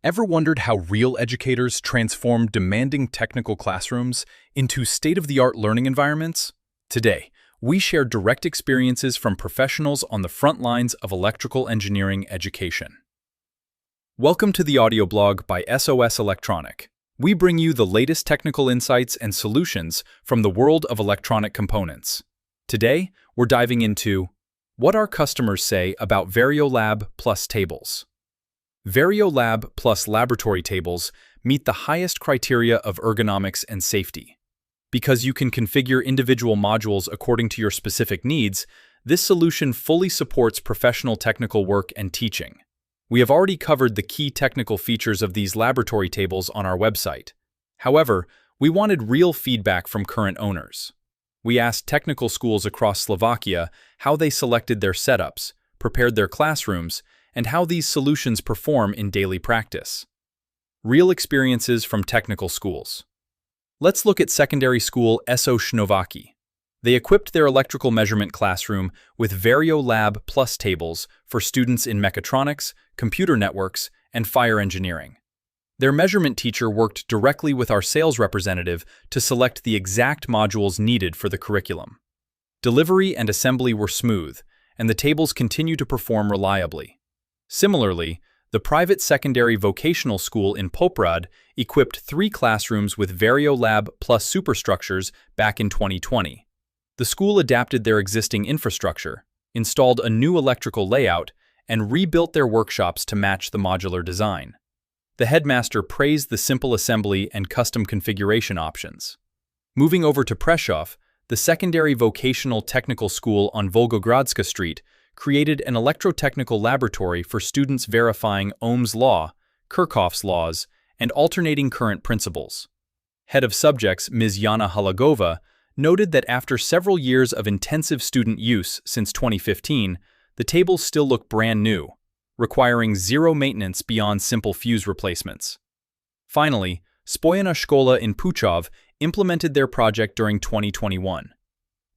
Ever wondered how real educators transform demanding technical classrooms into state-of-the-art learning environments? Today, we share direct experiences from professionals on the front lines of electrical engineering education. Welcome to the audio blog by SOS Electronic. We bring you the latest technical insights and solutions from the world of electronic components. Today, we're diving into what our customers say about VarioLAB plus tables. VarioLAB plus laboratory tables meet the highest criteria of ergonomics and safety. Because you can configure individual modules according to your specific needs, this solution fully supports professional technical work and teaching. We have already covered the key technical features of these laboratory tables on our website. However, we wanted real feedback from current owners. We asked technical schools across Slovakia how they selected their setups, prepared their classrooms, and how these solutions perform in daily practice. Real experiences from technical schools. Let's look at secondary school SOS. They equipped their electrical measurement classroom with VarioLAB plus tables for students in mechatronics, computer networks, and fire engineering. Their measurement teacher worked directly with our sales representative to select the exact modules needed for the curriculum. Delivery and assembly were smooth, and the tables continue to perform reliably. Similarly, the private secondary vocational school in Poprad equipped 3 classrooms with VarioLAB plus superstructures back in 2020. The school adapted their existing infrastructure, installed a new electrical layout, and rebuilt their workshops to match the modular design. The headmaster praised the simple assembly and custom configuration options. Moving over to Prešov, the secondary vocational technical school on Volgogradska Street created an electrotechnical laboratory for students verifying Ohm's law, Kirchhoff's laws, and alternating current principles. Head of subjects Ms. Yana Halagova noted that after several years of intensive student use since 2015, the tables still look brand new, requiring zero maintenance beyond simple fuse replacements. Finally, Spojena Škola in Puchov implemented their project during 2021.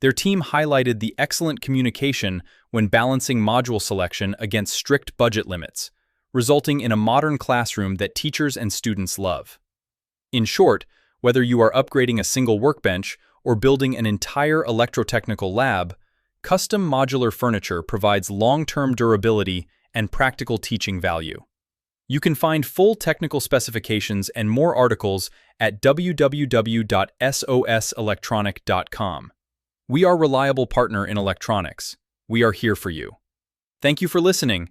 Their team highlighted the excellent communication when balancing module selection against strict budget limits, resulting in a modern classroom that teachers and students love. In short, whether you are upgrading a single workbench or building an entire electrotechnical lab, custom modular furniture provides long-term durability and practical teaching value. You can find full technical specifications and more articles at www.soselectronic.com. We are a reliable partner in electronics. We are here for you. Thank you for listening.